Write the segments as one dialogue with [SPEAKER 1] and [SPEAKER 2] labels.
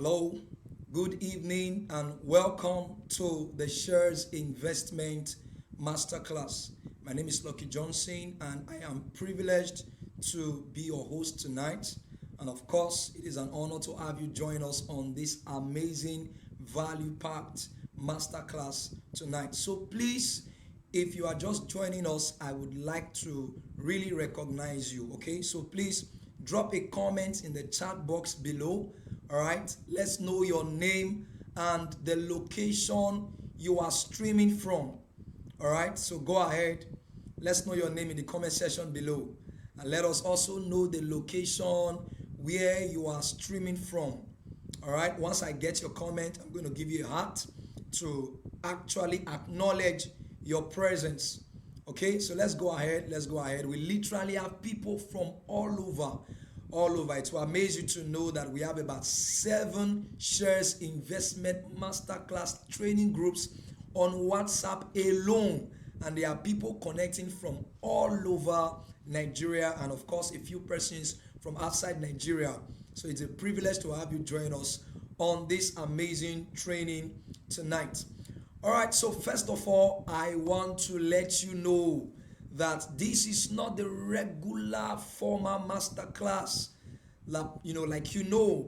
[SPEAKER 1] Hello, good evening, and welcome to the Shares Investment Masterclass. My name is Lucky Johnson, and I am privileged to be your host tonight. And of course, it is an honor to have you join us on this amazing, value packed masterclass tonight. So, please, if you are just joining us, I would like to really recognize you. Okay, so please drop a comment in the chat box below. All right, let's know your name and the location you are streaming from. All right, so go ahead, let's know your name in the comment section below, and let us also know the location where you are streaming from. All right, once I get your comment, I'm going to give you a heart to actually acknowledge your presence. Okay, so let's go ahead. We literally have people from all over. It will amaze you to know that we have about 7 shares investment masterclass training groups on WhatsApp alone, and there are people connecting from all over Nigeria, and of course a few persons from outside Nigeria. So it's a privilege to have you join us on this amazing training tonight. All right, so first of all, I want to let you know that this is not the regular formal masterclass.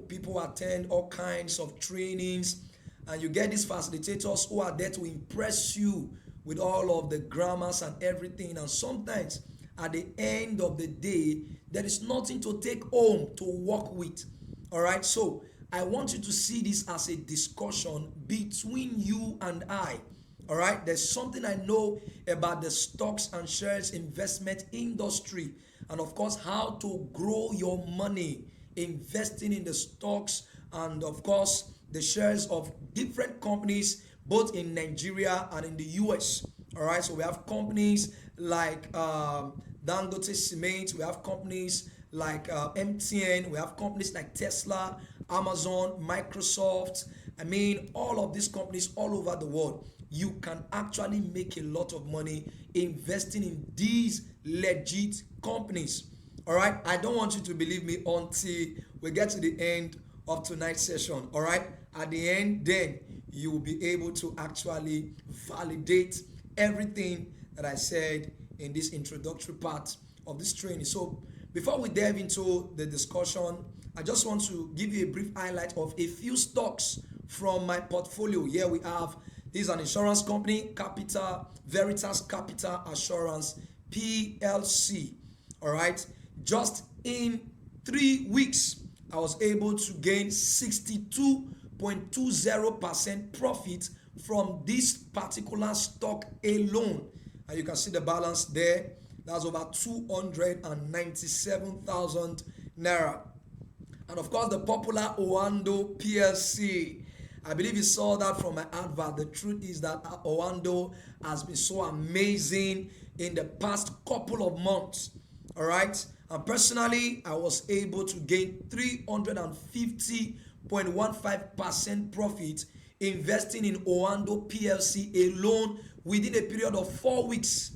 [SPEAKER 1] People attend all kinds of trainings, and you get these facilitators who are there to impress you with all of the grammars and everything. And sometimes at the end of the day, there is nothing to take home to work with. All right, so I want you to see this as a discussion between you and I. All right, there's something I know about the stocks and shares investment industry, and of course, how to grow your money investing in the stocks and, of course, the shares of different companies both in Nigeria and in the US. All right, so we have companies like Dangote Cement, we have companies like MTN, we have companies like Tesla, Amazon, Microsoft. I mean, all of these companies all over the world. You can actually make a lot of money investing in these legit companies. All right, I don't want you to believe me until we get to the end of tonight's session. All right, at the end, then you will be able to actually validate everything that I said in this introductory part of this training. So before we delve into the discussion, I just want to give you a brief highlight of a few stocks from my portfolio. Here we have, this is an insurance company, Veritas Capital Assurance PLC. All right, just in 3 weeks, I was able to gain 62.20% profit from this particular stock alone. And you can see the balance there. That's over 297,000 naira. And of course, the popular Oando PLC. I believe you saw that from my advert. The truth is that Oando has been so amazing in the past couple of months. All right. And personally, I was able to gain 350.15% profit investing in Oando PLC alone within a period of 4 weeks.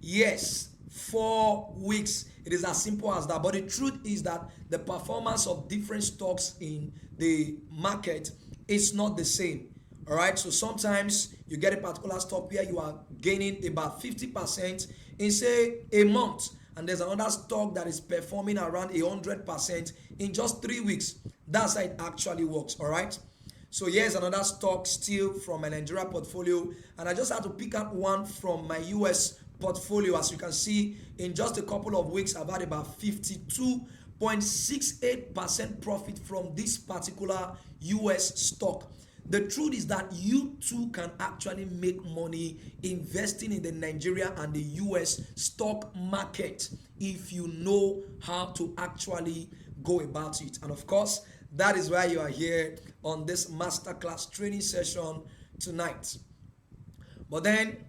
[SPEAKER 1] Yes, 4 weeks. It is as simple as that. But the truth is that the performance of different stocks in the market is not the same. All right, so sometimes you get a particular stock where you are gaining about 50% in, say, a month, and there's another stock that is performing around 100% in just 3 weeks. That's how it actually works. All right, so here's another stock still from my Nigeria portfolio, and I just had to pick out one from my US portfolio. As you can see, in just a couple of weeks, I've had about 52.68% profit from this particular US stock. The truth is that you too can actually make money investing in the Nigeria and the US stock market if you know how to actually go about it. And of course, that is why you are here on this masterclass training session tonight. But then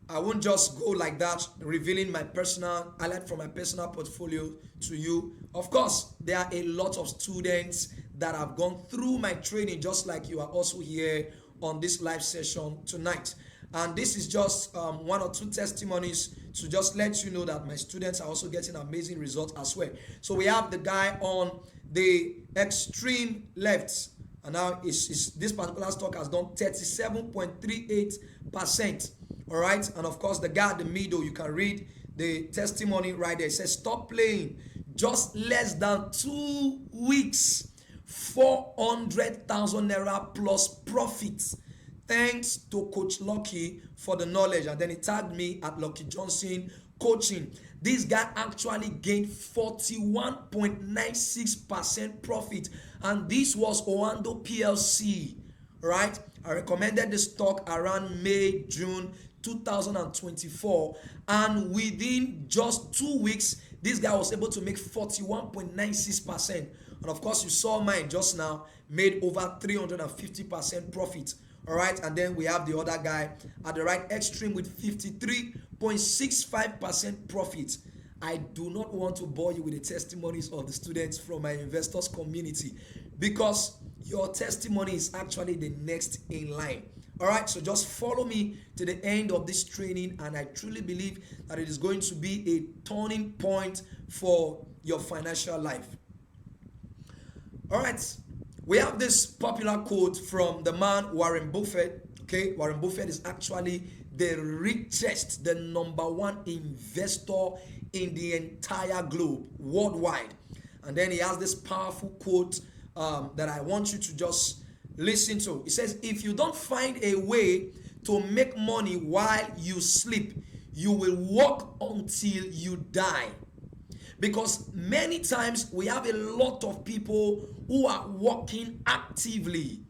[SPEAKER 1] I won't just go like that, revealing my personal highlight from my personal portfolio to you. Of course, there are a lot of students that have gone through my training, just like you are also here on this live session tonight. And this is just 1 or 2 testimonies to just let you know that my students are also getting amazing results as well. So we have the guy on the extreme left. and now this particular stock has done 37.38%. All right, and of course the guy at the middle, you can read the testimony right there. It says stop playing, just less than 2 weeks, 400,000 naira plus profits. Thanks to Coach Lucky for the knowledge. And then he tagged me at Lucky Johnson Coaching. This guy actually gained 41.96% profit, and this was Oando PLC, right? I recommended the stock around May, June 2024, and within just 2 weeks, this guy was able to make 41.96%. And of course, you saw mine just now, made over 350% profit. All right, and then we have the other guy at the right extreme with 53.65% profit. I do not want to bore you with the testimonies of the students from my investors community, because your testimony is actually the next in line. All right, so just follow me to the end of this training, and I truly believe that it is going to be a turning point for your financial life. All right, we have this popular quote from the man Warren Buffett. Okay, Warren Buffett is actually the richest, the number one investor in the entire globe, worldwide. And then he has this powerful quote that I want you to just listen to. He says, if you don't find a way to make money while you sleep, you will work until you die. Because many times we have a lot of people who are working actively,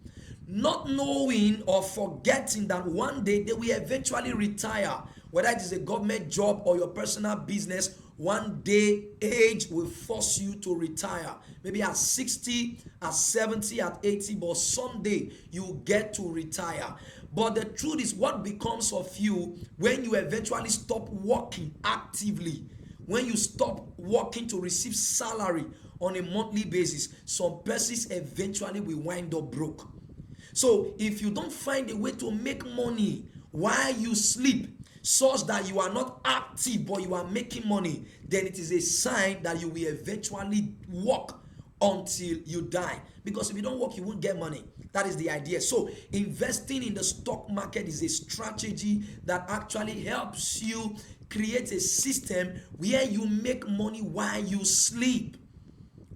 [SPEAKER 1] not knowing or forgetting that one day they will eventually retire. Whether it is a government job or your personal business, one day age will force you to retire. Maybe at 60, at 70, at 80, but someday you get to retire. But the truth is, what becomes of you when you eventually stop working actively? When you stop working to receive salary on a monthly basis, some persons eventually will wind up broke. So if you don't find a way to make money while you sleep, such that you are not active but you are making money, then it is a sign that you will eventually work until you die. Because if you don't work, you won't get money. That is the idea. So investing in the stock market is a strategy that actually helps you create a system where you make money while you sleep.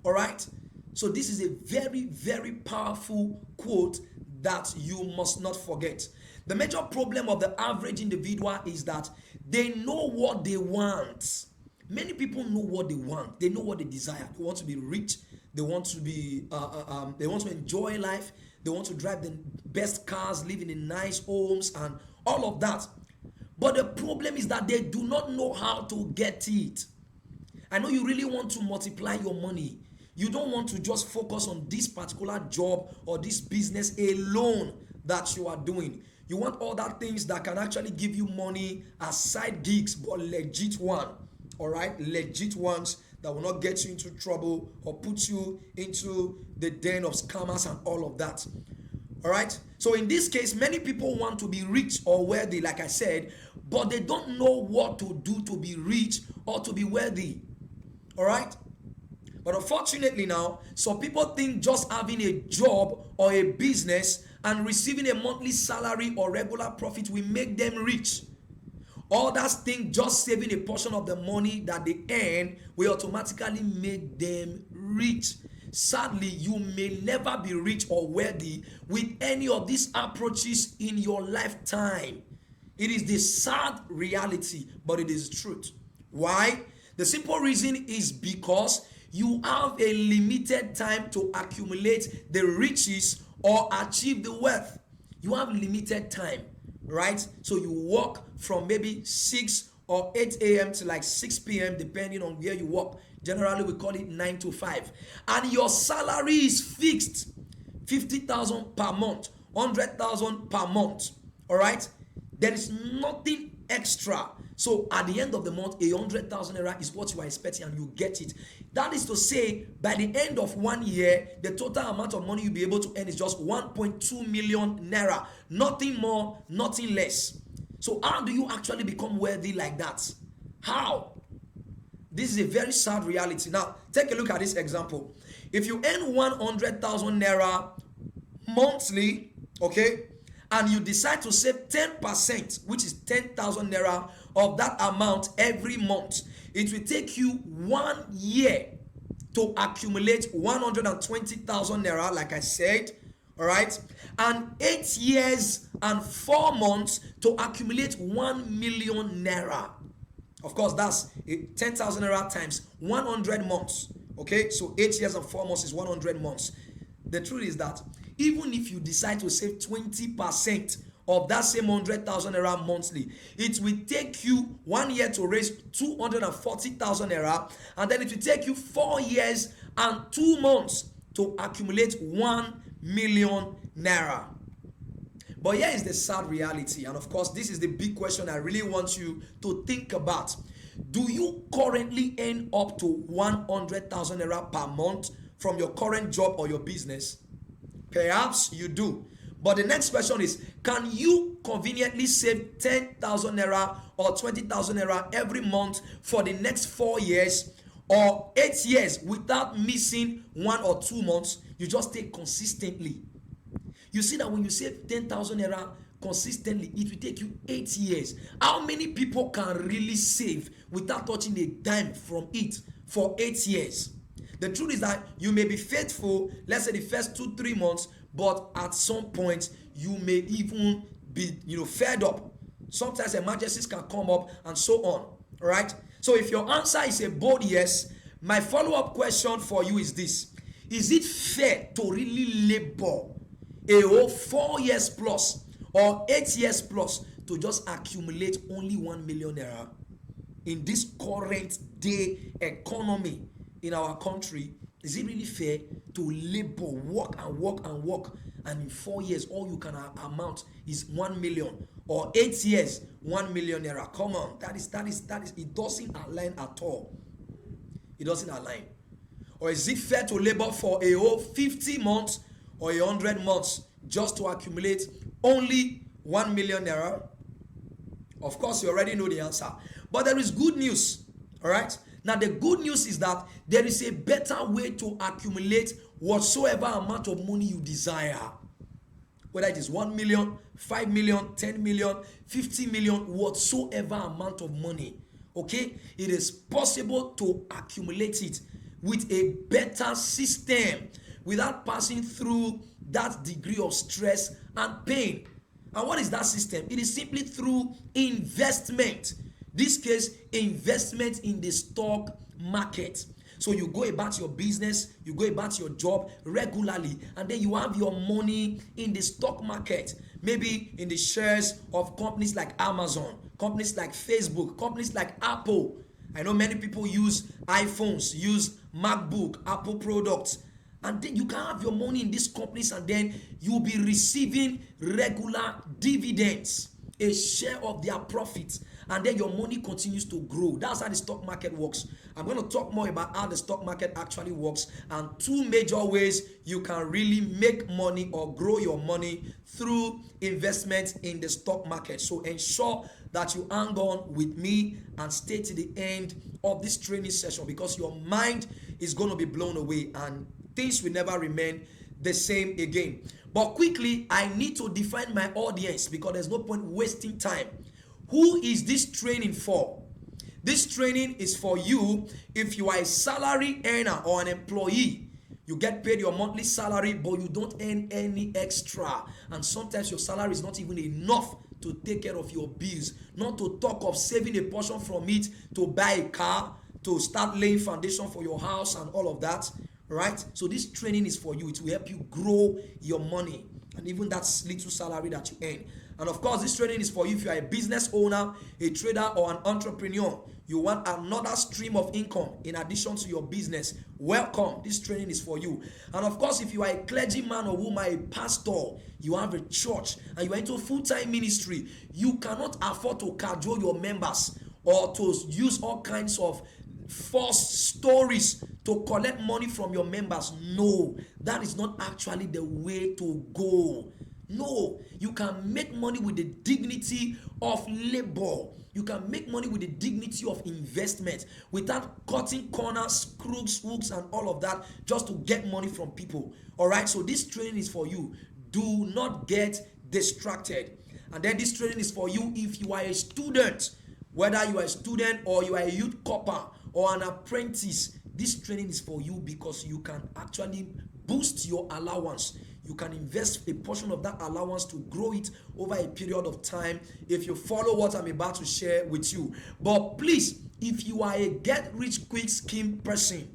[SPEAKER 1] All right? So this is a very, very powerful quote that you must not forget. The major problem of the average individual is that they know what they want. Many people know what they want. They know what they desire. They want to be rich. They want to be. They want to enjoy life. They want to drive the best cars, live in nice homes, and all of that. But the problem is that they do not know how to get it. I know you really want to multiply your money. You don't want to just focus on this particular job or this business alone that you are doing. You want other things that can actually give you money as side gigs, but legit one. All right, legit ones that will not get you into trouble or put you into the den of scammers and all of that. All right, so in this case, many people want to be rich or wealthy, like I said, but they don't know what to do to be rich or to be wealthy. All right, but unfortunately now, some people think just having a job or a business and receiving a monthly salary or regular profit will make them rich. Others think just saving a portion of the money that they earn will automatically make them rich. Sadly, you may never be rich or wealthy with any of these approaches in your lifetime. It is the sad reality, but it is truth. Why? The simple reason is because you have a limited time to accumulate the riches or achieve the wealth. You have limited time, right? So you work from maybe 6 or 8 a.m. to like 6 p.m. depending on where you work. Generally, we call it 9 to 5. And your salary is fixed. 50,000 per month, 100,000 per month. All right? There is nothing extra. So at the end of the month, 100,000 naira is what you are expecting and you get it. That is to say, by the end of 1 year, the total amount of money you'll be able to earn is just 1.2 million naira. Nothing more, nothing less. So how do you actually become wealthy like that? How? This is a very sad reality. Now, take a look at this example. If you earn 100,000 naira monthly, okay, and you decide to save 10%, which is 10,000 naira of that amount every month, it will take you 1 year to accumulate 120,000 naira, like I said, all right, and 8 years and 4 months to accumulate 1 million naira. Of course, that's 10,000 naira times 100 months. Okay, so 8 years and 4 months is 100 months. The truth is that even if you decide to save 20% of that same 100,000 naira monthly, it will take you 1 year to raise 240,000 naira, and then it will take you 4 years and 2 months to accumulate 1 million naira. But here is the sad reality, and of course, this is the big question I really want you to think about. Do you currently earn up to 100,000 naira per month from your current job or your business? Perhaps you do. But the next question is, can you conveniently save 10,000 naira or 20,000 naira every month for the next 4 years or 8 years without missing 1 or 2 months? You just take consistently. You see that when you save 10,000 naira consistently, it will take you 8 years. How many people can really save without touching a dime from it for 8 years? The truth is that you may be faithful, let's say the first 2-3 months, but at some point you may even be fed up. Sometimes emergencies can come up and so on. Right? So if your answer is a bold yes, my follow-up question for you is this: is it fair to really labor a whole 4 years plus or 8 years plus to just accumulate only 1 million naira? In this current day economy in our country, is it really fair to labor, work and work and work, and in 4 years all you can amount is 1 million, or 8 years 1 million naira? Come on, that is it doesn't align at all. It doesn't align. Or is it fair to labor for a whole 50 months or 100 months just to accumulate only 1 million naira? Of course, you already know the answer. But there is good news. All right. Now, the good news is that there is a better way to accumulate whatsoever amount of money you desire. Whether it is 1 million, 5 million, 10 million, 50 million, whatsoever amount of money. Okay. It is possible to accumulate it with a better system without passing through that degree of stress and pain. And what is that system? It is simply through investment. This case, investment in the stock market. So you go about your business, you go about your job regularly, and then you have your money in the stock market. Maybe in the shares of companies like Amazon, companies like Facebook, companies like Apple. I know many people use iPhones, use MacBook, Apple products. And then you can have your money in these companies, and then you'll be receiving regular dividends, a share of their profits, and then your money continues to grow. That's how the stock market works. I'm going to talk more about how the stock market actually works and 2 major ways you can really make money or grow your money through investment in the stock market. So ensure that you hang on with me and stay to the end of this training session, because your mind is going to be blown away and things will never remain the same again. But quickly, I need to define my audience because there's no point wasting time. Who is this training for? This training is for you if you are a salary earner or an employee. You get paid your monthly salary, but you don't earn any extra. And sometimes your salary is not even enough to take care of your bills. Not to talk of saving a portion from it to buy a car, to start laying foundation for your house and all of that. Right? So this training is for you. It will help you grow your money and even that little salary that you earn. And of course, this training is for you if you are a business owner, a trader, or an entrepreneur. You want another stream of income in addition to your business. Welcome. This training is for you. And of course, if you are a clergyman or woman, a pastor, you have a church, and you are into full-time ministry, you cannot afford to cajole your members or to use all kinds of false stories to collect money from your members. No, that is not actually the way to go. No, you can make money with the dignity of labor. You can make money with the dignity of investment without cutting corners, crooks, hooks, and all of that just to get money from people. All right, so this training is for you. Do not get distracted. And then this training is for you if you are a student, whether you are a student or you are a youth corper or an apprentice. This training is for you because you can actually boost your allowance. You can invest a portion of that allowance to grow it over a period of time if you follow what I'm about to share with you. But please, if you are a get rich quick scheme person,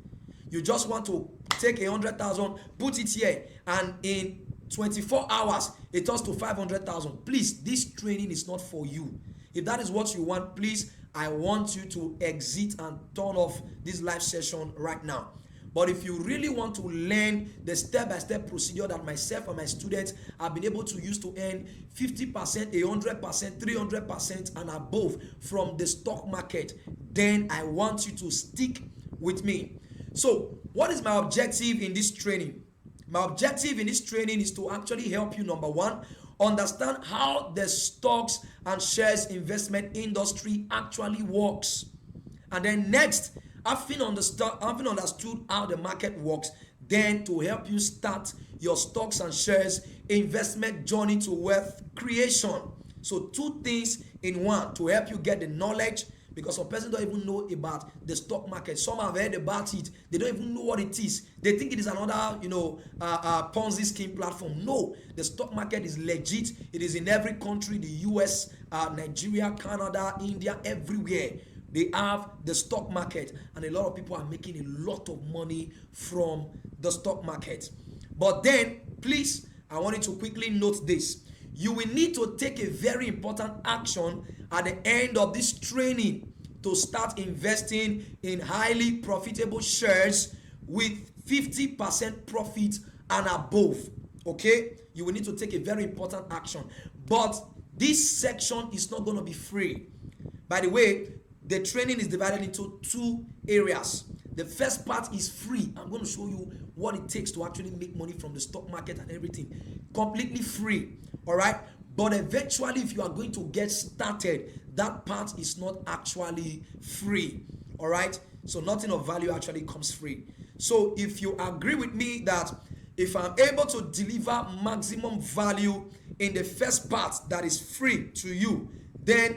[SPEAKER 1] you just want to take 100,000, put it here, and in 24 hours it turns to 500,000. Please, this training is not for you. If that is what you want, please, I want you to exit and turn off this live session right now. But if you really want to learn the step-by-step procedure that myself and my students have been able to use to earn 50%, 100%, 300% and above from the stock market, then I want you to stick with me. So what is my objective in this training? My objective in this training is to actually help you, number one, understand how the stocks and shares investment industry actually works. And then next, having understood how the market works, then to help you start your stocks and shares investment journey to wealth creation. So two things in one to help you get the knowledge, because some persons don't even know about the stock market. Some have heard about it. They don't even know what it is. They think it is another, Ponzi scheme platform. No, the stock market is legit. It is in every country, the US, Nigeria, Canada, India, everywhere. They have the stock market, and a lot of people are making a lot of money from the stock market. But then, please, I want you to quickly note this. You will need to take a very important action at the end of this training to start investing in highly profitable shares with 50% profit and above. Okay? You will need to take a very important action. But this section is not going to be free. By the way, the training is divided into two areas. The first part is free. I'm going to show you what it takes to actually make money from the stock market and everything. Completely free. All right? But eventually, if you are going to get started, that part is not actually free. All right? So nothing of value actually comes free. So if you agree with me that if I'm able to deliver maximum value in the first part that is free to you, then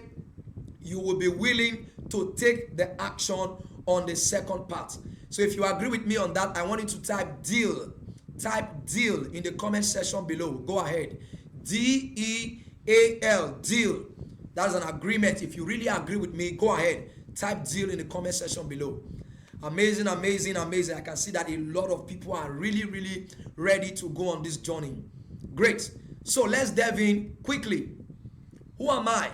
[SPEAKER 1] you will be willing to take the action on the second part. So if you agree with me on that, I want you to type deal. Type deal in the comment section below. Go ahead. DEAL, deal. That's an agreement. If you really agree with me, go ahead. Type deal in the comment section below. Amazing, amazing, amazing. I can see that a lot of people are really, really ready to go on this journey. Great. So let's dive in quickly. Who am I?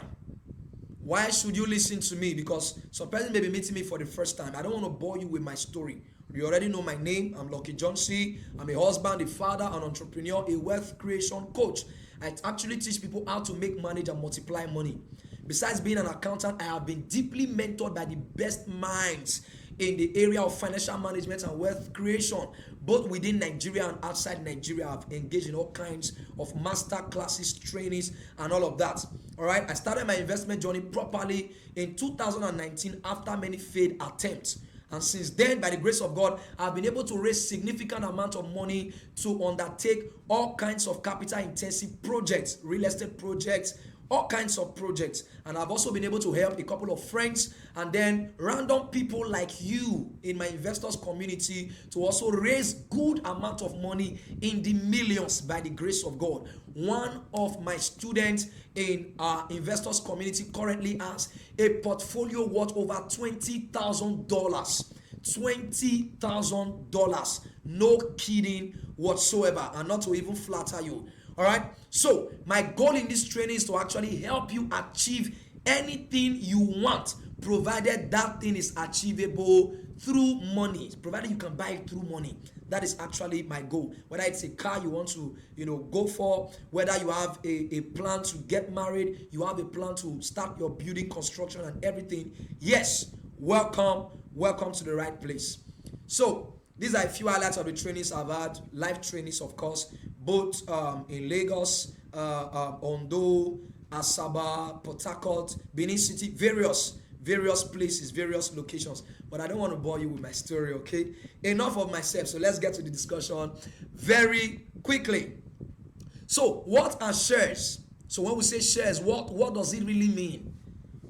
[SPEAKER 1] Why should you listen to me? Because some person may be meeting me for the first time. I don't want to bore you with my story. You already know my name. I'm Lucky John C. I'm a husband, a father, an entrepreneur, a wealth creation coach. I actually teach people how to make, manage, and multiply money. Besides being an accountant, I have been deeply mentored by the best minds in the area of financial management and wealth creation, both within Nigeria and outside Nigeria. I've engaged in all kinds of master classes, trainings, and all of that. All right, I started my investment journey properly in 2019 after many failed attempts. And since then, by the grace of God, I've been able to raise significant amount of money to undertake all kinds of capital-intensive projects, real estate projects, all kinds of projects. And I've also been able to help a couple of friends and then random people like you in my investors community to also raise good amount of money in the millions by the grace of God. One of my students in our investors community currently has a portfolio worth over $20,000. $20,000. No kidding whatsoever, and not to even flatter you. All right, so my goal in this training is to actually help you achieve anything you want, provided that thing is achievable through money, provided you can buy it through money. That is actually my goal. Whether it's a car you want to go for, whether you have a plan to get married, you have a plan to start your building construction and everything, yes, welcome to the right place. So these are a few highlights of the trainings I've had. Live trainings, of course, both in Lagos, Ondo, Asaba, Port Harcourt, Benin City, various places, various locations. But I don't want to bore you with my story, okay? Enough of myself. So let's get to the discussion very quickly. So what are shares? So when we say shares, what does it really mean?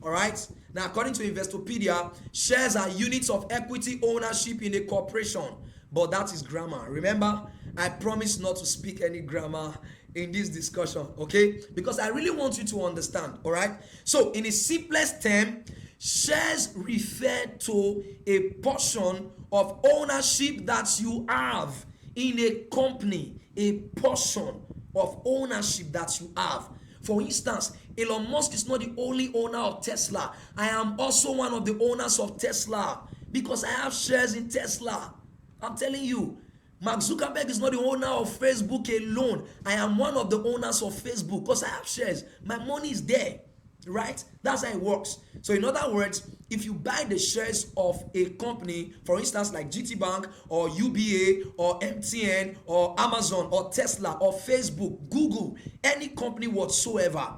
[SPEAKER 1] All right. Now, according to Investopedia, shares are units of equity ownership in a corporation. But that is grammar. Remember, I promise not to speak any grammar in this discussion, okay? Because I really want you to understand, all right? So, in the simplest term, shares refer to a portion of ownership that you have in a company, a portion of ownership that you have. For instance, Elon Musk is not the only owner of Tesla. I am also one of the owners of Tesla because I have shares in Tesla. I'm telling you, Mark Zuckerberg is not the owner of Facebook alone. I am one of the owners of Facebook because I have shares. My money is there, right? That's how it works. So in other words, if you buy the shares of a company, for instance, like GT Bank or UBA or MTN or Amazon or Tesla or Facebook, Google, any company whatsoever,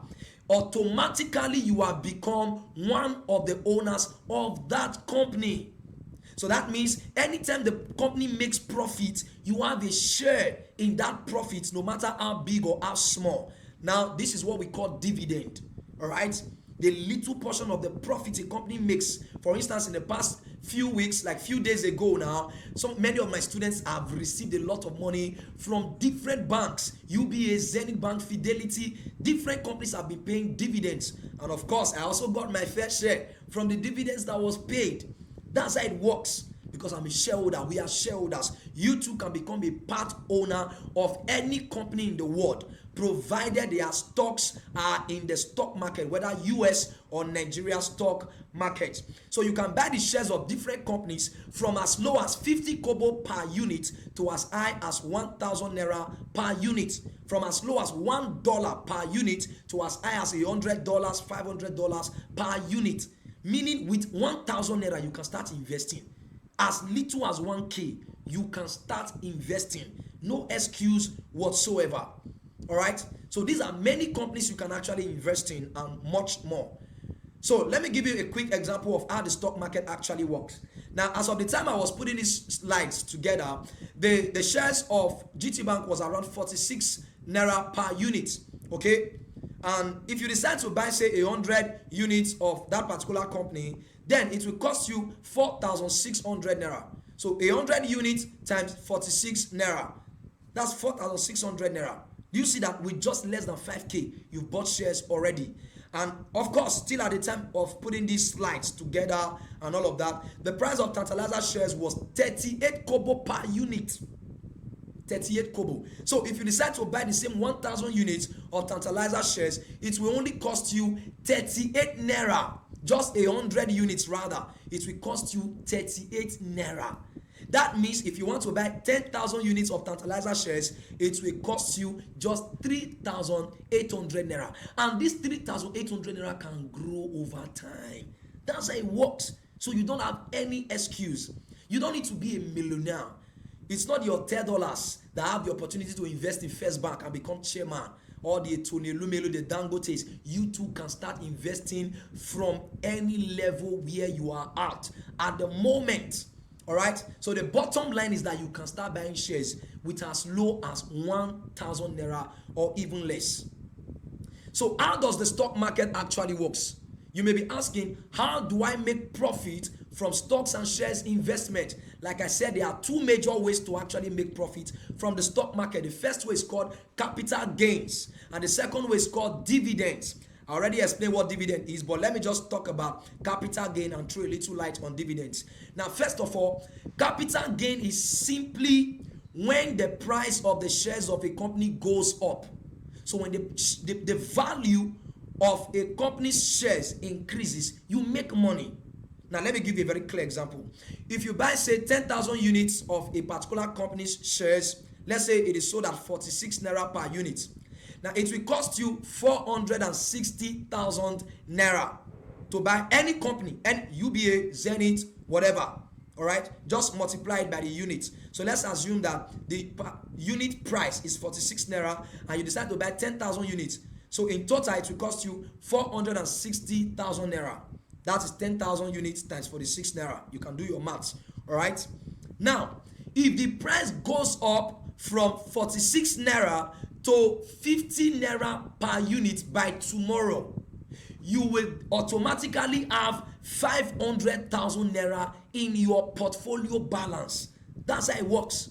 [SPEAKER 1] automatically you have become one of the owners of that company. So that means anytime the company makes profit, you have a share in that profit, no matter how big or how small. Now, this is what we call dividend. All right, the little portion of the profit a company makes. For instance, in the past few weeks, like few days ago now, so many of my students have received a lot of money from different banks, UBA, Zenith Bank, Fidelity. Different companies have been paying dividends, and of course I also got my fair share from the dividends that was paid. That's how it works. Because I'm a shareholder, we are shareholders. You too can become a part owner of any company in the world, provided their stocks are in the stock market, whether US or Nigeria stock market. So you can buy the shares of different companies from as low as 50 kobo per unit to as high as 1,000 naira per unit. From as low as $1 per unit to as high as $100, $500 per unit. Meaning with 1,000 naira you can start investing. As little as 1K, you can start investing. No excuse whatsoever. All right. So these are many companies you can actually invest in and much more. So let me give you a quick example of how the stock market actually works. Now, as of the time I was putting these slides together, the shares of GT Bank was around 46 naira per unit. Okay. And if you decide to buy, say, 100 units of that particular company, then it will cost you 4,600 naira. So 100 units times 46 naira, that's 4,600 naira. Do you see that with just less than 5K, you've bought shares already? And of course, still at the time of putting these slides together and all of that, the price of Tantalizer shares was 38 kobo per unit. 38 kobo. So if you decide to buy the same 1,000 units of Tantalizer shares, it will only cost you 38 naira. Just 100 units rather, it will cost you 38 naira. That means if you want to buy 10,000 units of Tantalizer shares, it will cost you just 3,800 naira. And this 3,800 naira can grow over time. That's how it works. So you don't have any excuse. You don't need to be a millionaire. It's not your $10 that have the opportunity to invest in First Bank and become chairman, or the Tony Lumelu, the Dangotes. You too can start investing from any level where you are at the moment. All right. So the bottom line is that you can start buying shares with as low as 1,000 naira or even less. So how does the stock market actually works? You may be asking, how do I make profit from stocks and shares investment? Like I said, there are two major ways to actually make profit from the stock market. The first way is called capital gains, and the second way is called dividends. I already explained what dividend is, but let me just talk about capital gain and throw a little light on dividends. Now, first of all, capital gain is simply when the price of the shares of a company goes up. So when the value of a company's shares increases, you make money. Now, let me give you a very clear example. If you buy, say, 10,000 units of a particular company's shares, let's say it is sold at 46 naira per unit. Now, it will cost you 460,000 naira to buy any company, and UBA, Zenith, whatever. All right, just multiply it by the unit. So let's assume that the unit price is 46 naira, and you decide to buy 10,000 units. So in total, it will cost you 460,000 naira. That is 10,000 units times 46 naira. You can do your maths. All right. Now, if the price goes up from 46 naira to 50 naira per unit by tomorrow, you will automatically have 500,000 naira in your portfolio balance. That's how it works.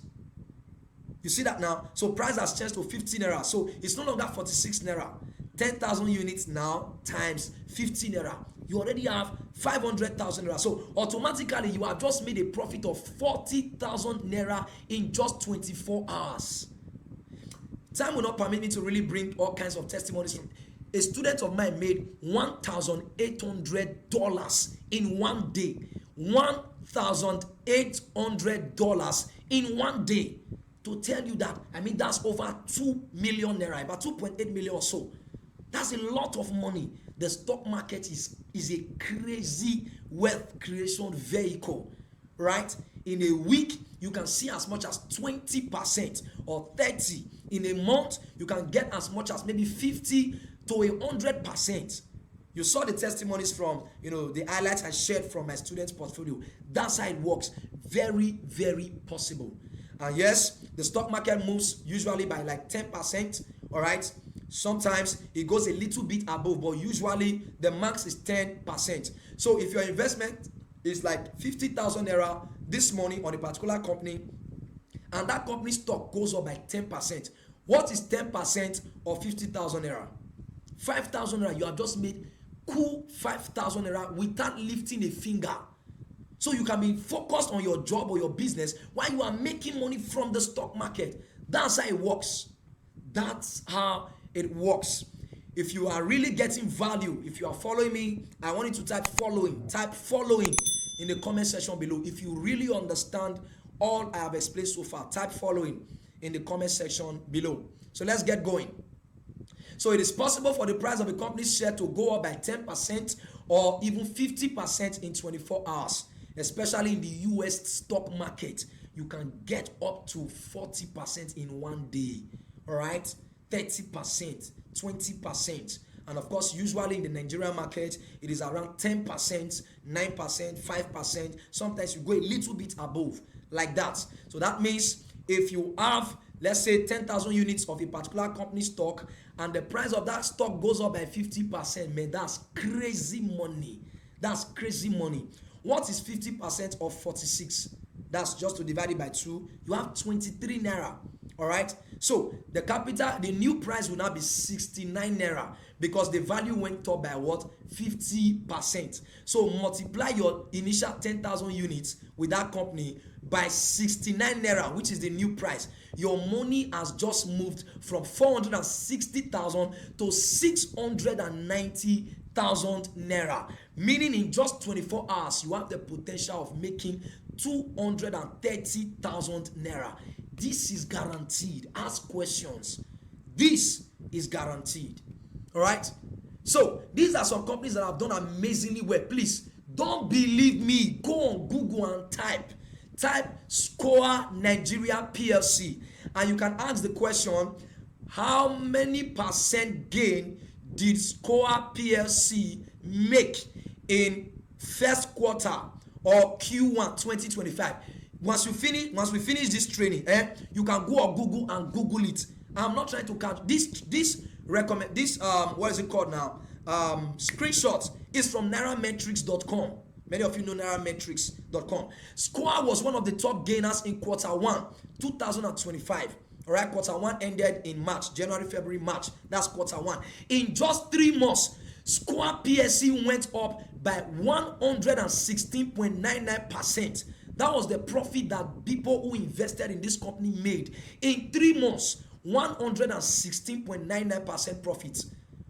[SPEAKER 1] You see that now? So price has changed to 50 naira. So it's no longer 46 naira. 10,000 units now times 50 naira. You already have 500,000 naira. So automatically you have just made a profit of 40,000 naira in just 24 hours. Time will not permit me to really bring all kinds of testimonies from. A student of mine made $1,800 in one day. $1,800 in one day. To tell you that, I mean, that's over 2 million naira, about 2.8 million or so. That's a lot of money. The stock market is a crazy wealth creation vehicle, right? In a week, you can see as much as 20% or 30%. In a month, you can get as much as maybe 50 to 100%. You saw the testimonies from, the highlights I shared from my students' portfolio. That's how it works. Very, very possible. And yes, the stock market moves usually by like 10%, all right? Sometimes it goes a little bit above, but usually the max is 10%. So if your investment is like 50,000 naira this morning on a particular company, and that company's stock goes up by 10%, what is 10% of 50,000 naira? 5,000 naira. You have just made cool 5,000 naira without lifting a finger. So you can be focused on your job or your business while you are making money from the stock market. That's how it works. That's how it works. If you are really getting value, if you are following me, I want you to type following. Type following in the comment section below. If you really understand all I have explained so far, type following in the comment section below. So let's get going. So it is possible for the price of a company's share to go up by 10% or even 50% in 24 hours. Especially in the US stock market, you can get up to 40% in one day. All right, 30%, 20%. And of course, usually in the Nigerian market, it is around 10%, 9%, 5%. Sometimes you go a little bit above like that. So that means if you have, let's say, 10,000 units of a particular company stock and the price of that stock goes up by 50%, man, that's crazy money. That's crazy money. What is 50% of 46? That's just to divide it by 2. You have 23 naira. All right. So the new price will now be 69 naira because the value went up by what? 50%. So multiply your initial 10,000 units with that company by 69 naira, which is the new price. Your money has just moved from 460,000 to 690,000 naira, meaning in just 24 hours you have the potential of making 230,000 naira. This is guaranteed. Ask questions. This is guaranteed. All right. So these are some companies that have done amazingly well. Please don't believe me. Go on Google and type Score Nigeria PLC, and you can ask the question: how many percent gain did Score PLC make in first quarter or Q1 2025? Once we finish this training, you can go on Google and Google it. I'm not trying to count this what is it called now? Screenshot is from nairametrics.com. Many of you know nairametrics.com. Score was one of the top gainers in quarter 1 2025. All right, quarter 1 ended in March, January, February, March. That's quarter 1. In just 3 months, Score PSC went up by 116.99%. That was the profit that people who invested in this company made in 3 months. 116.99% profit.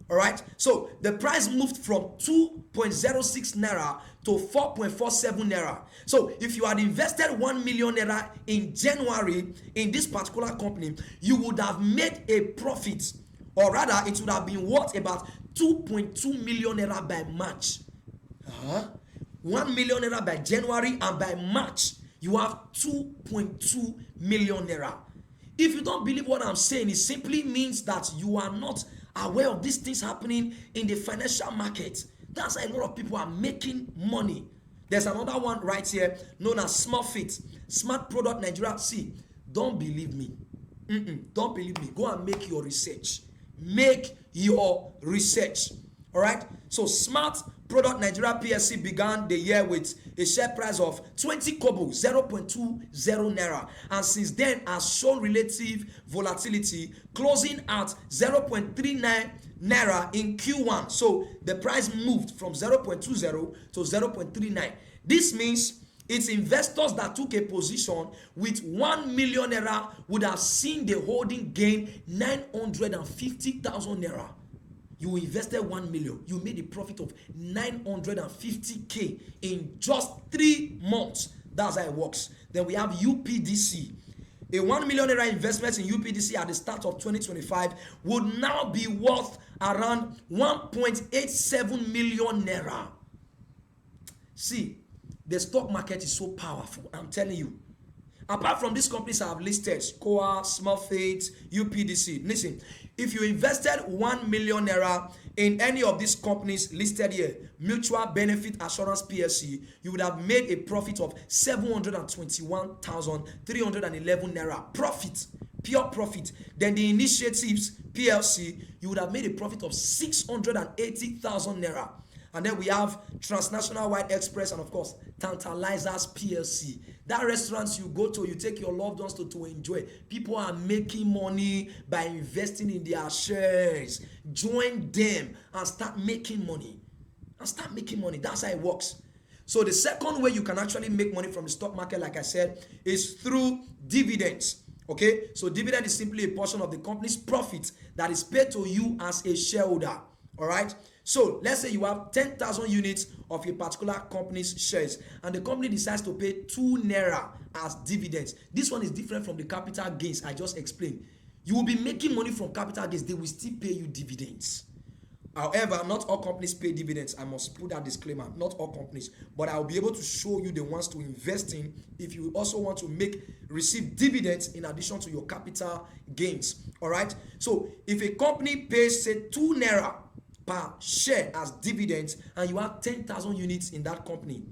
[SPEAKER 1] All right. So the price moved from 2.06 naira to 4.47 naira. So if you had invested 1 million naira in January in this particular company, you would have made a profit, or rather, it would have been worth about 2.2 million naira by March. 1 million naira by January, and by March you have 2.2 million naira. If you don't believe what I'm saying, it simply means that you are not aware of these things happening in the financial market. That's why a lot of people are making money. There's another one right here known as Smart Product Nigeria. See, don't believe me. Don't believe me. Go and make your research. Make your research. All right. So Smart Product Nigeria PLC began the year with a share price of 20 kobo, 0.20 naira, and since then has shown relative volatility, closing at 0.39 naira in Q1. So the price moved from 0.20 to 0.39. This means its investors that took a position with 1 million naira would have seen the holding gain 950,000 naira. You invested 1 million, you made a profit of 950k in just 3 months. That's how it works. Then we have UPDC. A 1 million naira investment in UPDC at the start of 2025 would now be worth around 1.87 million naira. See, the stock market is so powerful, I'm telling you. Apart from these companies I have listed, Coa, Small Faith, UPDC. Listen, if you invested 1 million naira in any of these companies listed here, Mutual Benefit Assurance PLC, you would have made a profit of 721,311 naira. Profit, pure profit. Then the Initiatives PLC, you would have made a profit of 680,000 naira. And then we have Transnational White Express and of course Tantalizers PLC. That restaurants you go to, you take your loved ones to enjoy. People are making money by investing in their shares. Join them and start making money. That's how it works. So the second way you can actually make money from the stock market, like I said, is through dividends. Okay, so dividend is simply a portion of the company's profit that is paid to you as a shareholder. All right. So let's say you have 10,000 units of a particular company's shares and the company decides to pay 2 naira as dividends. This one is different from the capital gains I just explained. You will be making money from capital gains. They will still pay you dividends. However, not all companies pay dividends. I must put that disclaimer. Not all companies. But I'll be able to show you the ones to invest in if you also want to receive dividends in addition to your capital gains. All right. So if a company pays, say, 2 naira per share as dividends and you have 10,000 units in that company,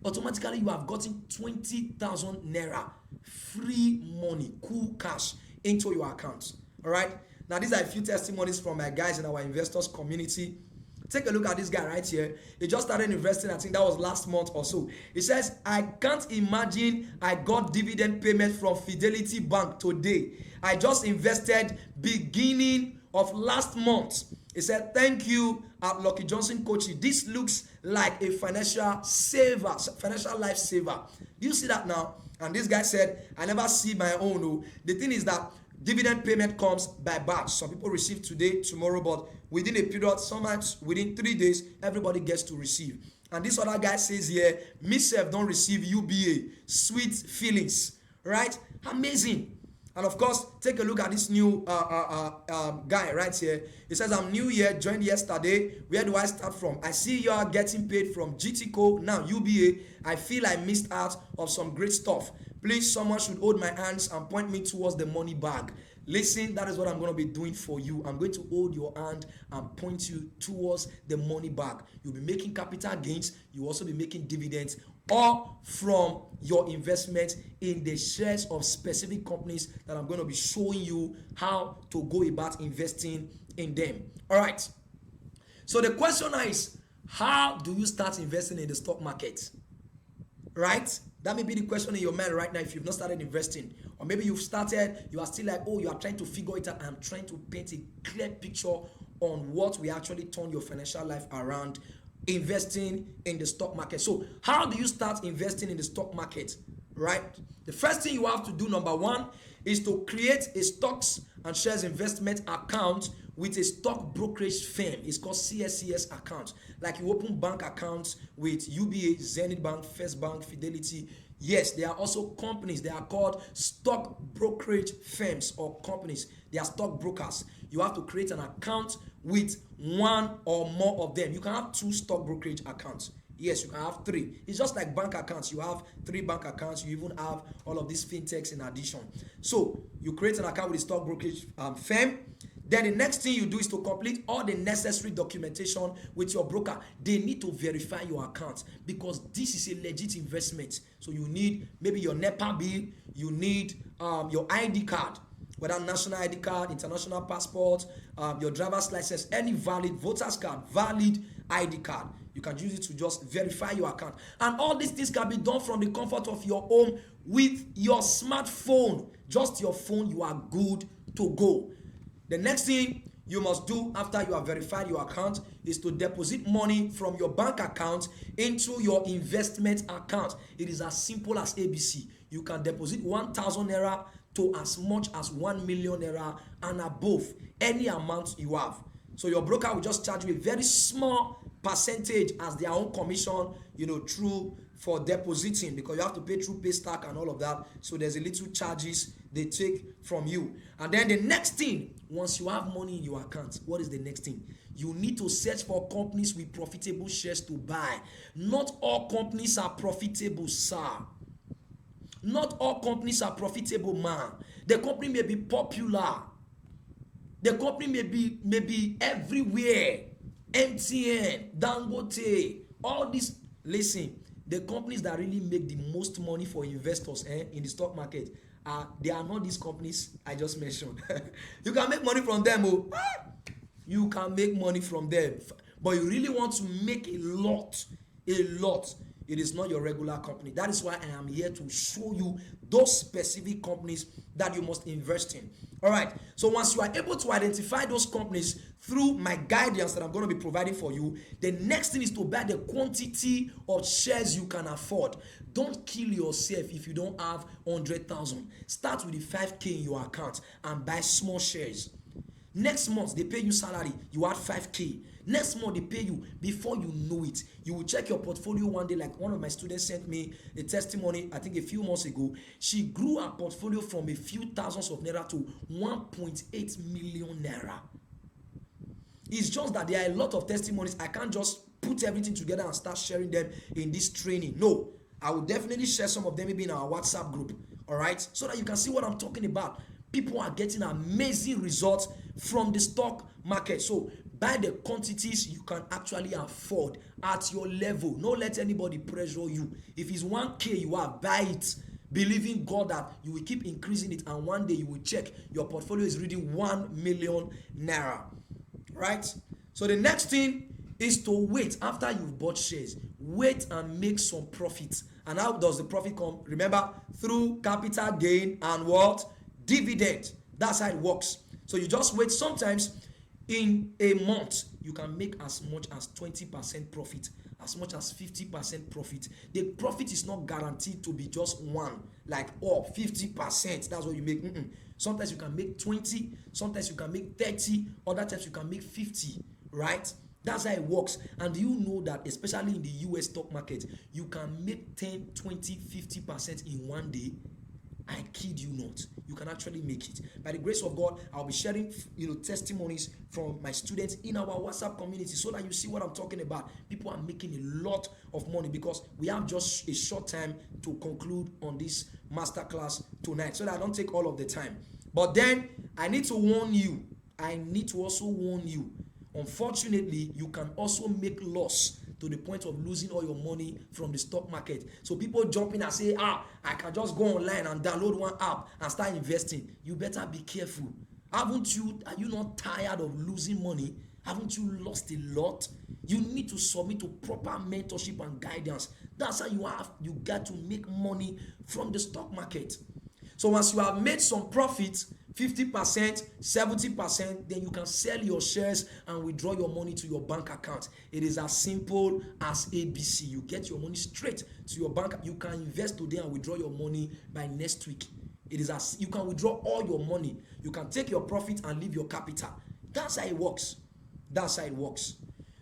[SPEAKER 1] automatically you have gotten 20,000 naira free money, cool cash into your account. All right. Now these are a few testimonies from my guys in our investors community. Take a look at this guy right here. He just started investing, I think that was last month or so. He says, I can't imagine I got dividend payment from Fidelity Bank today. I just invested beginning of last month. He said, thank you at Lucky Johnson Coaching. This looks like a financial saver, financial lifesaver. Do you see that now? And this guy said, I never see my own. Oh. The thing is that dividend payment comes by batch. Some people receive today, tomorrow, but within a period, sometimes within 3 days, everybody gets to receive. And this other guy says here, myself don't receive UBA. Sweet feelings. Right? Amazing. And of course, take a look at this new guy right here. He says, I'm new here, joined yesterday. Where do I start from? I see you are getting paid from GTCO, now UBA. I feel I missed out of some great stuff. Please, someone should hold my hands and point me towards the money bag. Listen, that is what I'm going to be doing for you. I'm going to hold your hand and point you towards the money bag. You'll be making capital gains. You'll also be making dividends, or from your investment in the shares of specific companies that I'm going to be showing you how to go about investing in them. All right. So the question now is, how do you start investing in the stock market? Right? That may be the question in your mind right now if you've not started investing. Or maybe you've started, you are still like, oh, you are trying to figure it out. I'm trying to paint a clear picture on what will actually turn your financial life around investing in the stock market. So how do you start investing in the stock market? Right? The first thing you have to do, number one, is to create a stocks and shares investment account with a stock brokerage firm. It's called CSCS account. Like you open bank accounts with UBA, Zenith Bank, First Bank, Fidelity. Yes, there are also companies. They are called stock brokerage firms or companies. They are stock brokers. You have to create an account with one or more of them. You can have 2 stock brokerage accounts. Yes, you can have 3. It's just like bank accounts. You have 3 bank accounts. You even have all of these fintechs in addition. So you create an account with a stock brokerage firm. Then the next thing you do is to complete all the necessary documentation with your broker. They need to verify your account because this is a legit investment. So you need maybe your NEPA bill, you need your ID card. whether national ID card, international passport, your driver's license, any valid voters card, valid ID card. You can use it to just verify your account. And all these things can be done from the comfort of your home with your smartphone. Just your phone, you are good to go. The next thing you must do after you have verified your account is to deposit money from your bank account into your investment account. It is as simple as ABC. You can deposit 1,000 naira to as much as 1 million naira and above, any amount you have. So your broker will just charge you a very small percentage as their own commission, through for depositing, because you have to pay through Paystack and all of that. So there's a little charges they take from you. And then the next thing, once you have money in your account, what is the next thing? You need to search for companies with profitable shares to buy. Not all companies are profitable, sir. Not all companies are profitable, man. The company may be popular. The company may be everywhere. MTN, Dangote, all these. Listen, the companies that really make the most money for investors in the stock market, they are not these companies I just mentioned. You can make money from them. You can make money from them. But you really want to make a lot. It is not your regular company. That is why I am here to show you those specific companies that you must invest in. All right. So once you are able to identify those companies through my guidance that I'm going to be providing for you, the next thing is to buy the quantity of shares you can afford. Don't kill yourself if you don't have 100,000. Start with the 5K in your account and buy small shares. Next month, they pay you salary. You add 5K. Next month, they pay you. Before you know it, you will check your portfolio one day. Like one of my students sent me a testimony, I think a few months ago. She grew her portfolio from a few thousands of naira to 1.8 million naira. It's just that there are a lot of testimonies. I can't just put everything together and start sharing them in this training. No, I will definitely share some of them maybe in our WhatsApp group. All right, so that you can see what I'm talking about. People are getting amazing results from the stock market. So buy the quantities you can actually afford at your level. Don't let anybody pressure you. If it's 1K you have, buy it. Believing God that you will keep increasing it, and one day you will check your portfolio is reading 1 million naira. Right? So the next thing is to wait. After you've bought shares, wait and make some profit. And how does the profit come? Remember, through capital gain and what? Dividend. That's how it works. So you just wait. Sometimes in a month you can make as much as 20% profit, as much as 50% profit. The profit is not guaranteed to be just one, like 50%, that's what you make. Sometimes you can make 20, sometimes you can make 30, other times you can make 50, right? That's how it works. And do you know that especially in the US stock market, you can make 10, 20, 50% in one day? I kid you not. You can actually make it. By the grace of God, I'll be sharing testimonies from my students in our WhatsApp community so that you see what I'm talking about. People are making a lot of money because we have just a short time to conclude on this masterclass tonight, so that I don't take all of the time. But then I need to warn you. I need to also warn you. Unfortunately, you can also make loss to the point of losing all your money from the stock market. So people jump in and say, I can just go online and download one app and start investing. You better be careful. Are you not tired of losing money? Haven't you lost a lot? You need to submit to proper mentorship and guidance. That's how you got to make money from the stock market. So once you have made some profit, 50%, 70%, then you can sell your shares and withdraw your money to your bank account. It is as simple as ABC. You get your money straight to your bank. You can invest today and withdraw your money by next week. It is as you can withdraw all your money. You can take your profit and leave your capital. That's how it works. That's how it works.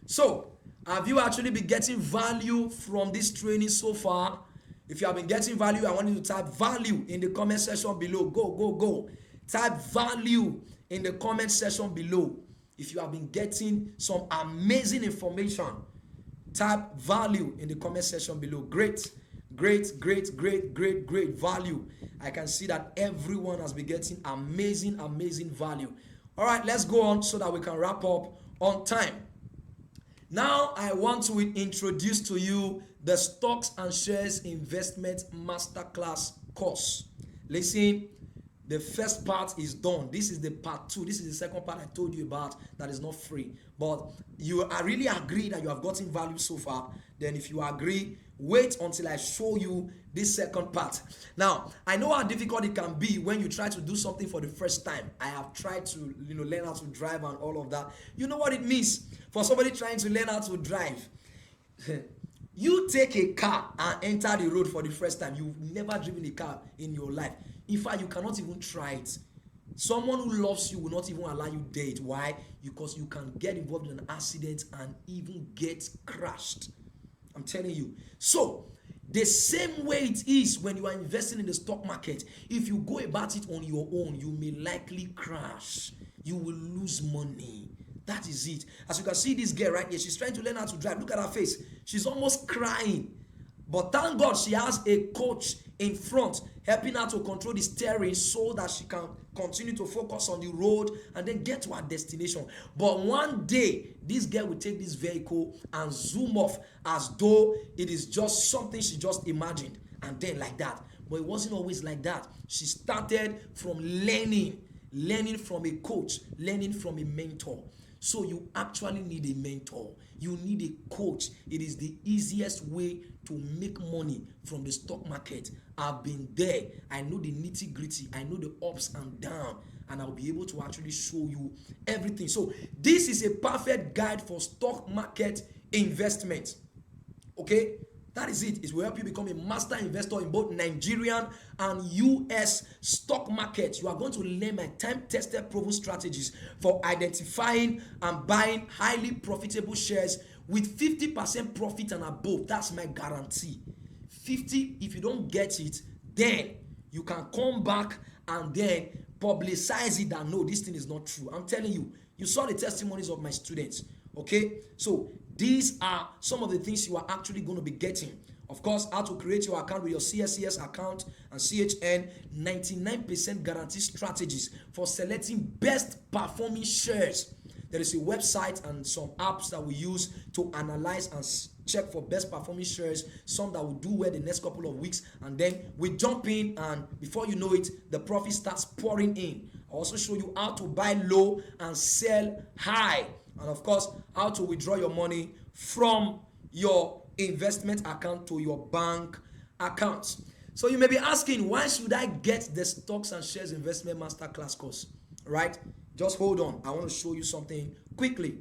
[SPEAKER 1] So, have you actually been getting value from this training so far? If you have been getting value, I want you to type value in the comment section below. Go. Type value in the comment section below. If you have been getting some amazing information, type value in the comment section below. Great value. I can see that everyone has been getting amazing value. All right, let's go on so that we can wrap up on time. Now I want to introduce to you the Stocks and Shares Investment Masterclass course. Listen, The first part is done. This is the part 2. This is the second part I told you about that is not free. But you are really agree that you have gotten value so far. Then if you agree, wait until I show you this second part. Now, I know how difficult it can be when you try to do something for the first time. I have tried to learn how to drive and all of that. You know what it means for somebody trying to learn how to drive? You take a car and enter the road for the first time. You've never driven a car in your life. In fact, you cannot even try it. Someone who loves you will not even allow you date. Why? Because you can get involved in an accident and even get crashed. I'm telling you. So, the same way it is when you are investing in the stock market. If you go about it on your own, you may likely crash. You will lose money. That is it. As you can see this girl right here, she's trying to learn how to drive. Look at her face. She's almost crying. But thank God she has a coach in front helping her to control the steering so that she can continue to focus on the road and then get to her destination. But one day, this girl will take this vehicle and zoom off as though it is just something she just imagined. And then like that. But it wasn't always like that. She started from learning from a coach, learning from a mentor. So you actually need a mentor. You need a coach. It is the easiest way to make money from the stock market. I've been there. I know the nitty-gritty. I know the ups and downs. And I'll be able to actually show you everything. So this is a perfect guide for stock market investment. Okay? That is it. It will help you become a master investor in both Nigerian and US stock markets. You are going to learn my time-tested proven strategies for identifying and buying highly profitable shares with 50% profit and above. That's my guarantee. 50, if you don't get it, then you can come back and then publicize it that no, this thing is not true. I'm telling you, you saw the testimonies of my students. Okay, so these are some of the things you are actually going to be getting. Of course, how to create your account with your CSCS account and CHN, 99% guarantee strategies for selecting best performing shares. There is a website and some apps that we use to analyze and check for best performing shares, some that will do well the next couple of weeks, and then we jump in and before you know it, the profit starts pouring in. I also show you how to buy low and sell high. And of course, how to withdraw your money from your investment account to your bank account. So you may be asking, why should I get the Stocks and Shares Investment Masterclass course? Right? Just hold on. I want to show you something quickly.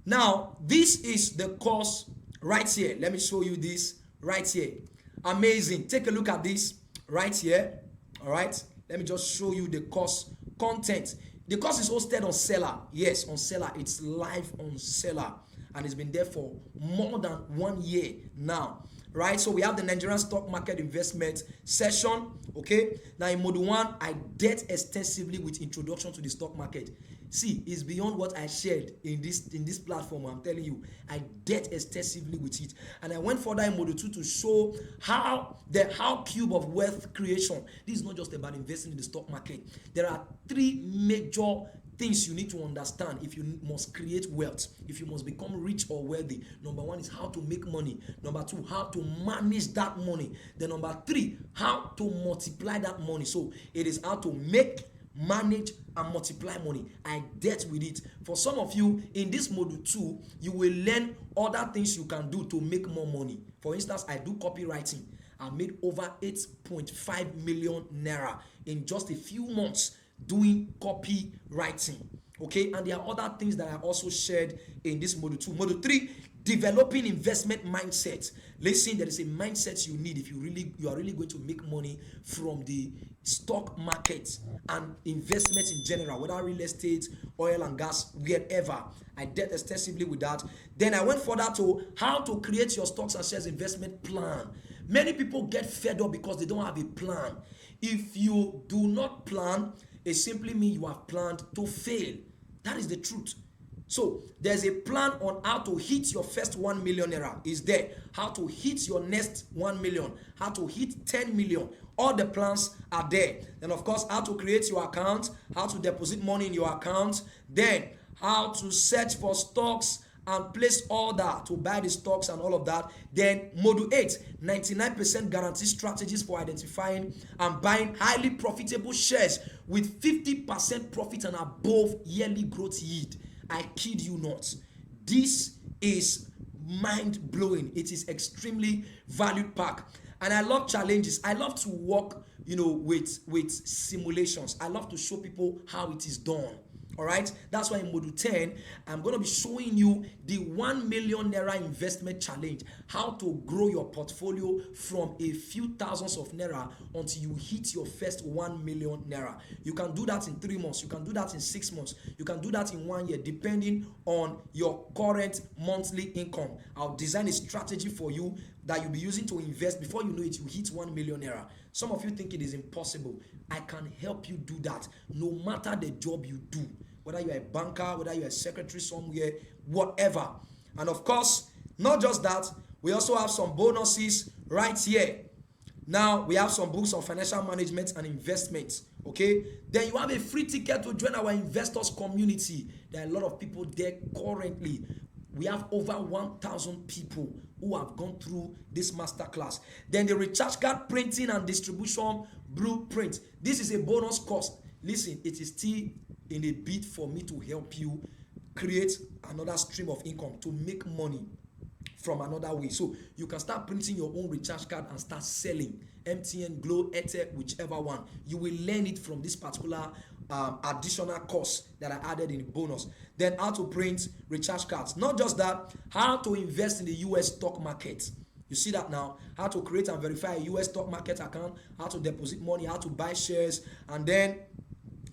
[SPEAKER 1] Now, this is the course right here. Let me show you this right here. Amazing. Take a look at this right here. All right. Let me just show you the course content. The course is hosted on Seller. Yes, on Seller. It's live on Seller. And it's been there for more than 1 year now. Right? So we have the Nigerian stock market investment session. Okay? Now in Module 1, I dealt extensively with introduction to the stock market. See, it's beyond what I shared in this platform. I'm telling you, I dealt extensively with it. And I went further in Module 2 to show how cube of wealth creation. This is not just about investing in the stock market. There are 3 major things you need to understand if you must create wealth, if you must become rich or wealthy. Number 1 is how to make money. Number 2, how to manage that money. Then number 3, how to multiply that money. So it is how to make, manage, and multiply money. I dealt with it. For some of you, in this module 2, you will learn other things you can do to make more money. For instance, I do copywriting. I made over 8.5 million naira in just a few months doing copywriting. Okay, and there are other things that I also shared in this module 2. Module 3, developing investment mindset. Listen, there is a mindset you need if you are really going to make money from the stock market and investment in general, whether real estate, oil and gas, wherever. I dealt extensively with that. Then I went further to how to create your stocks and shares investment plan. Many people get fed up because they don't have a plan. If you do not plan, it simply means you have planned to fail. That is the truth. So there's a plan on how to hit your first 1 million naira. Is there? How to hit your next 1 million. How to hit 10 million. All the plans are there. Then of course, how to create your account. How to deposit money in your account. Then how to search for stocks and place order to buy the stocks and all of that. Then module 8, 99% guarantee strategies for identifying and buying highly profitable shares with 50% profit and above yearly growth yield. I kid you not. This is mind-blowing. It is extremely valued pack. And I love challenges. I love to work, with simulations. I love to show people how it is done. All right, that's why in module 10 I'm going to be showing you the 1 million naira investment challenge, how to grow your portfolio from a few thousands of naira until you hit your first 1 million naira. You can do that in 3 months, you can do that in 6 months, you can do that in 1 year, depending on your current monthly income. I'll design a strategy for you that you'll be using to invest. Before you know it, you hit 1 million naira. Some of you think it is impossible. I can help you do that, no matter the job you do, whether you're a banker, whether you're a secretary somewhere, whatever. And of course, not just that, we also have some bonuses right here. Now, we have some books on financial management and investment, okay? Then you have a free ticket to join our investors community. There are a lot of people there currently. We have over 1,000 people who have gone through this masterclass. Then the recharge card printing and distribution blueprint. This is a bonus cost. Listen, it is still in a bid for me to help you create another stream of income, to make money from another way. So you can start printing your own recharge card and start selling. MTN, Glo, Airtel, whichever one. You will learn it from this particular additional course that I added in the bonus. Then how to print recharge cards. Not just that, how to invest in the US stock market. You see that now? How to create and verify a US stock market account, how to deposit money, how to buy shares. And then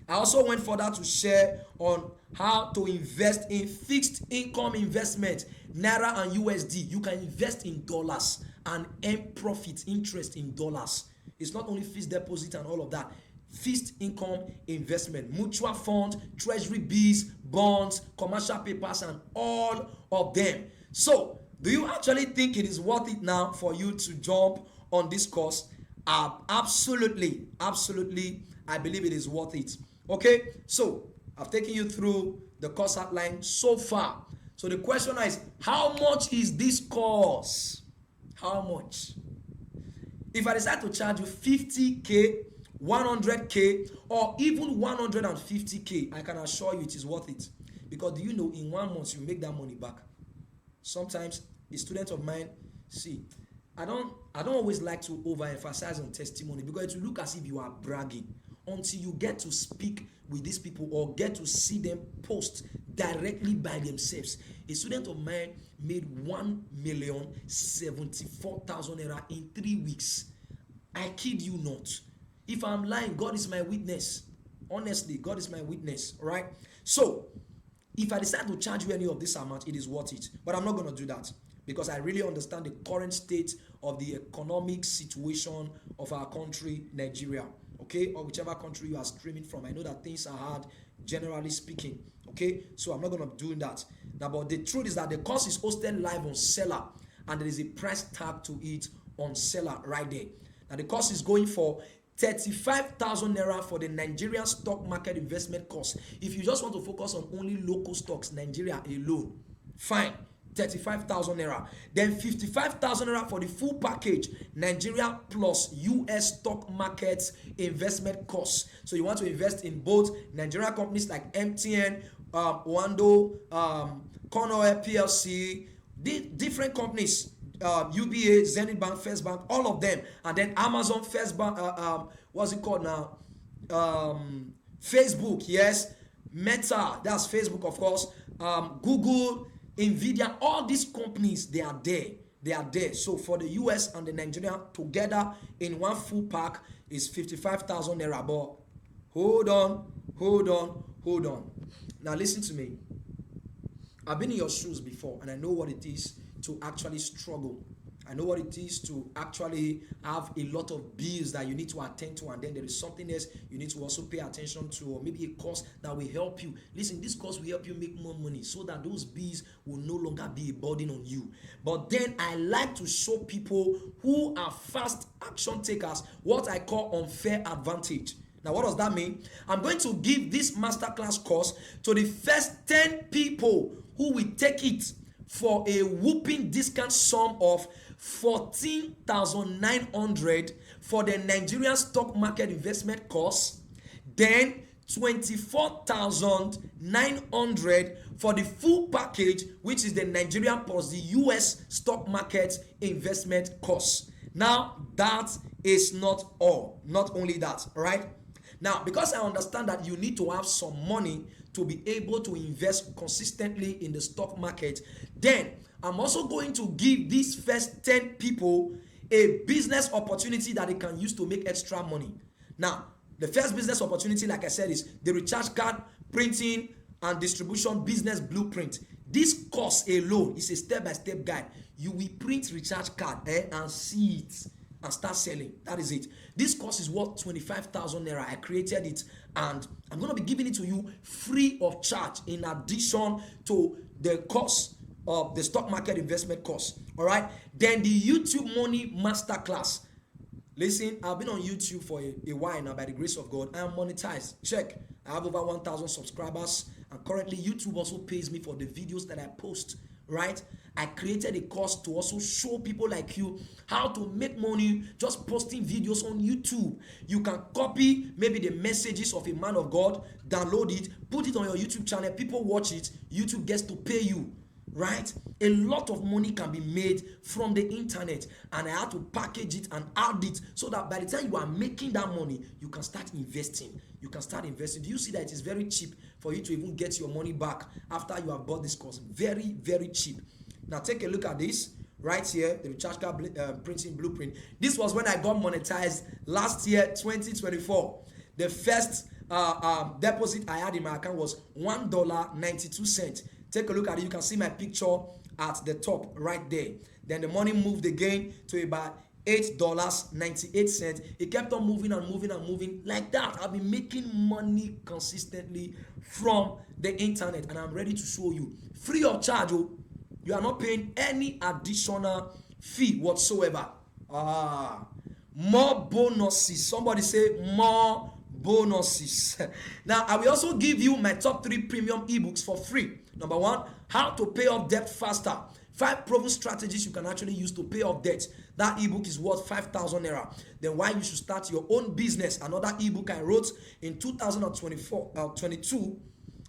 [SPEAKER 1] I also went further to share on how to invest in fixed income investment, Naira and USD. You can invest in dollars and earn profit, interest in dollars. It's not only fixed deposit and all of that. Fixed income investment, mutual fund, treasury bills, bonds, commercial papers, and all of them. So, do you actually think it is worth it now for you to jump on this course? Absolutely, absolutely. I believe it is worth it. Okay, so I've taken you through the course outline so far. So the question is, how much is this course? How much? If I decide to charge you 50K, 100K, or even 150K, I can assure you it is worth it. Because do you know, in 1 month you make that money back. Sometimes a student of mine, see, I don't always like to overemphasize on testimony, because it will look as if you are bragging until you get to speak with these people or get to see them post directly by themselves. A student of mine made 1,074,000 naira in 3 weeks. I kid you not. If I'm lying, God is my witness. Honestly, God is my witness. All right. So, if I decide to charge you any of this amount, it is worth it. But I'm not going to do that, because I really understand the current state of the economic situation of our country, Nigeria. Okay, or whichever country you are streaming from. I know that things are hard, generally speaking. Okay, so I'm not going to do that now. But the truth is that the course is hosted live on Seller, and there is a price tag to it on Seller right there. Now the course is going for 35,000 naira for the Nigerian stock market investment course. If you just want to focus on only local stocks, Nigeria alone, fine, 35,000 naira. Then 55,000 naira for the full package, Nigeria plus US stock markets investment course. So you want to invest in both Nigerian companies like MTN, Wando, Conoe PLC, different companies, UBA, Zenith Bank, First Bank, all of them. And then Amazon, First Bank, what's it called now? Facebook, yes. Meta, that's Facebook, of course. Google, Nvidia, all these companies, they are there. They are there. So for the US and the Nigeria together in one full pack is 55,000 naira. But hold on. Now listen to me. I've been in your shoes before, and I know what it is to actually struggle. I know what it is to actually have a lot of bills that you need to attend to, and then there is something else you need to also pay attention to, or maybe a course that will help you. Listen, this course will help you make more money so that those bills will no longer be a burden on you. But then I like to show people who are fast action takers what I call unfair advantage. Now, what does that mean? I'm going to give this masterclass course to the first 10 people who will take it for a whooping discount sum of 14,900 for the Nigerian stock market investment course, then 24,900 for the full package, which is the Nigerian plus the US stock market investment course. Now, that is not all. Not only that, right? Now, because I understand that you need to have some money to be able to invest consistently in the stock market, then I'm also going to give these first 10 people a business opportunity that they can use to make extra money. Now, the first business opportunity, like I said, is the recharge card printing and distribution business blueprint. This course alone is a step-by-step guide. You will print recharge card and see it and start selling. That is it. This course is worth 25,000 naira. I created it and I'm going to be giving it to you free of charge in addition to the course of the stock market investment course. All right. Then the YouTube Money Masterclass. Listen, I've been on YouTube for a while now by the grace of God. I am monetized. Check. I have over 1,000 subscribers and currently YouTube also pays me for the videos that I post, right? I created a course to also show people like you how to make money just posting videos on YouTube. You can copy maybe the messages of a man of God, download it, put it on your YouTube channel, people watch it, YouTube gets to pay you. Right? A lot of money can be made from the internet, and I had to package it and add it so that by the time you are making that money, you can start investing. You can start investing. Do you see that it is very cheap for you to even get your money back after you have bought this course? Very, very cheap. Now take a look at this right here, the recharge card printing blueprint. This was when I got monetized last year, 2024. The first deposit I had in my account was $1.92. Take a look at it. You can see my picture at the top right there. Then the money moved again to about $8.98. It kept on moving and moving and moving like that. I've been making money consistently from the internet, and I'm ready to show you free of charge. You are not paying any additional fee whatsoever. More bonuses. Somebody say more bonuses. Now, I will also give you my top 3 premium ebooks for free. Number 1, how to pay off debt faster. 5 proven strategies you can actually use to pay off debt. That ebook is worth 5,000 naira. Then why you should start your own business. Another ebook I wrote in 2022.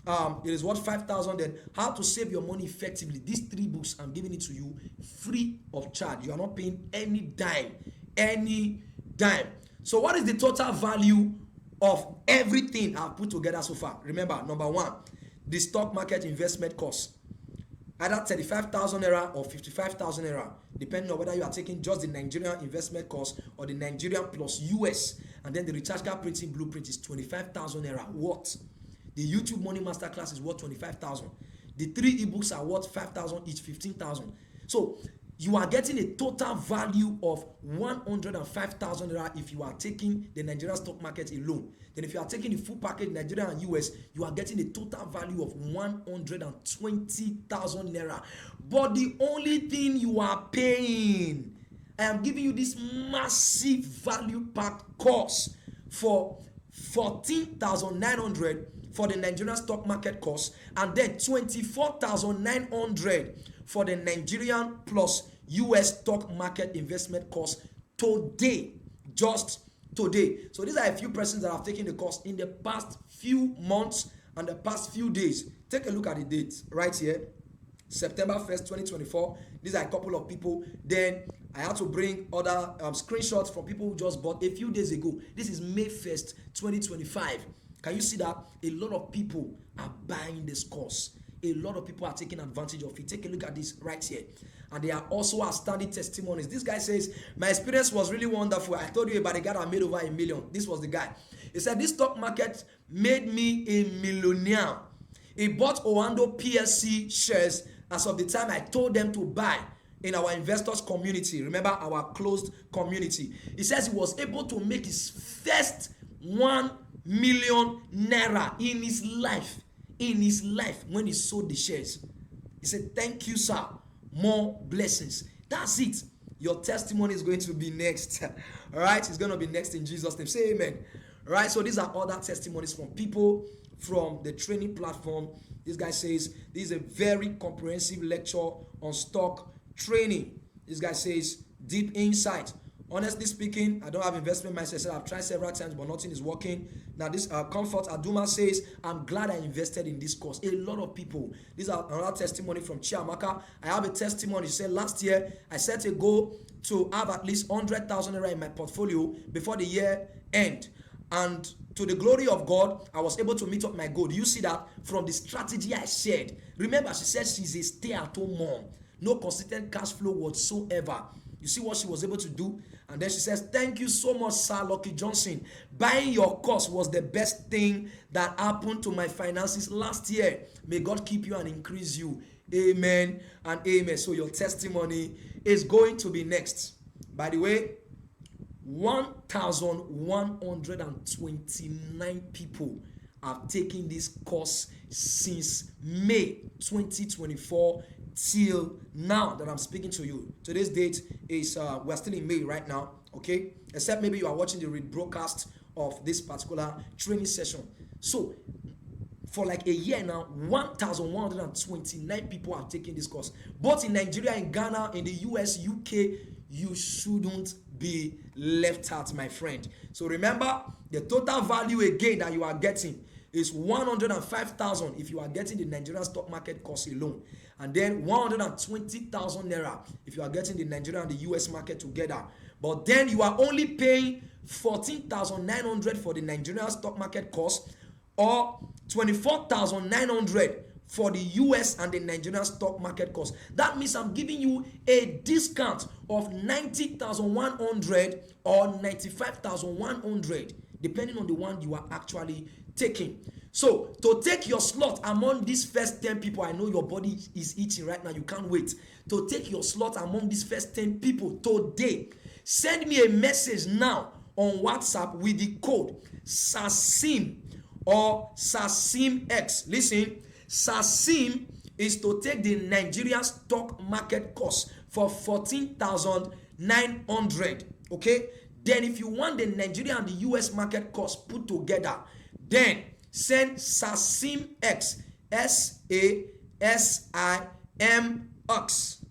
[SPEAKER 1] It is worth 5,000. Then how to save your money effectively. These 3 books, I'm giving it to you free of charge. You are not paying any dime. So what is the total value of everything I've put together so far? Remember, number 1, the stock market investment course. Either 35,000 naira or 55,000 naira, depending on whether you are taking just the Nigerian investment course or the Nigerian plus US. And then the recharge card printing blueprint is 25,000 naira. What? The YouTube Money Masterclass is worth 25,000. The 3 ebooks are worth 5,000 each, 15,000. So you are getting a total value of 105,000 naira if you are taking the Nigerian stock market alone. Then if you are taking the full package, Nigeria and US, you are getting a total value of 120,000 naira. But the only thing you are paying, I am giving you this massive value packed course for 14,900 for the Nigerian stock market course, and then 24,900 for the Nigerian plus US stock market investment course today, just today. So these are a few persons that have taken the course in the past few months and the past few days. Take a look at the dates right here. September 1st, 2024. These are a couple of people. Then I had to bring other screenshots from people who just bought a few days ago. This is May 1st, 2025. Can you see that? A lot of people are buying this course. A lot of people are taking advantage of it. Take a look at this right here. And they are also outstanding testimonies. This guy says, my experience was really wonderful. I told you about the guy that made over $1 million. This was the guy. He said, this stock market made me a millionaire. He bought Owando PLC shares as of the time I told them to buy in our investors community. Remember our closed community. He says he was able to make his first 1 million naira in his life. When he sold the shares. He said, thank you, sir. More blessings. That's it. Your testimony is going to be next. All right, it's going to be next in Jesus' name. Say amen. All right, so these are other testimonies from people from the training platform. This guy says this is a very comprehensive lecture on stock trading. This guy says deep insight. Honestly speaking, I don't have investment mindset. I've tried several times, but nothing is working. Now, this Comfort Aduma says, I'm glad I invested in this course. A lot of people. This is another testimony from Chiamaka. I have a testimony. She said, last year, I set a goal to have at least 100,000 naira in my portfolio before the year end. And to the glory of God, I was able to meet up my goal. Do you see that? From the strategy I shared. Remember, she said she's a stay-at-home mom. No consistent cash flow whatsoever. You see what she was able to do? And then she says, thank you so much, Sir Lucky Johnson. Buying your course was the best thing that happened to my finances last year. May God keep you and increase you. Amen and amen. So your testimony is going to be next. By the way, 1,129 people have taken this course since May 2024 till now that I'm speaking to you. Today's date is we're still in May right now, okay? Except maybe you are watching the rebroadcast of this particular training session. So for like a year now, 1,129 people have taken this course. Both in Nigeria, in Ghana, in the US, UK. You shouldn't be left out, my friend. So remember, the total value again that you are getting is 105,000 if you are getting the Nigerian stock market course alone, and then 120,000 naira if you are getting the Nigerian and the US market together. But then you are only paying 14,900 for the Nigerian stock market course, or 24,900 for the US and the Nigerian stock market course. That means I'm giving you a discount of 90,100 or 95,100, depending on the one you are actually taking. So to take your slot among these first 10 people, I know your body is itching right now, you can't wait to take your slot among these first 10 people today. Send me a message now on WhatsApp with the code SASIM or SASIMX. Listen, SASIM is to take the Nigerian stock market course for 14,900. Okay, then if you want the Nigerian and the US market course put together, then send SASIMX, SASIMX.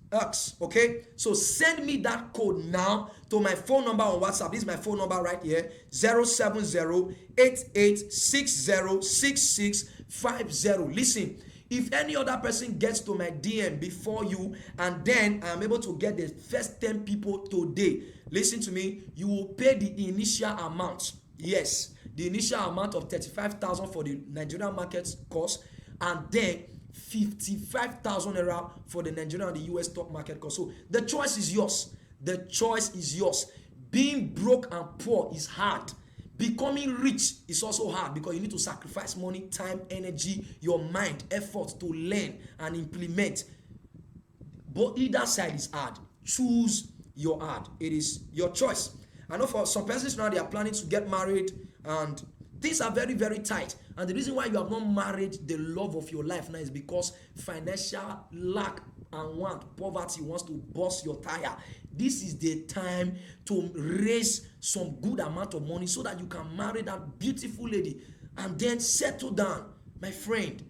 [SPEAKER 1] Okay, so send me that code now to my phone number on WhatsApp. This is my phone number right here, 070-8860-6650. Listen, if any other person gets to my DM before you, and then I'm able to get the first 10 people today, listen to me, you will pay the initial amount. Yes, the initial amount of 35,000 for the Nigerian market course, and then 55,000 naira for the Nigerian and the US stock market course. So the choice is yours. The choice is yours. Being broke and poor is hard. Becoming rich is also hard, because you need to sacrifice money, time, energy, your mind, effort to learn and implement. But either side is hard. Choose your hard. It is your choice. I know for some persons now, they are planning to get married and things are very, very tight. And the reason why you have not married the love of your life now is because financial lack and poverty wants to burst your tire. This is the time to raise some good amount of money so that you can marry that beautiful lady and then settle down. My friend,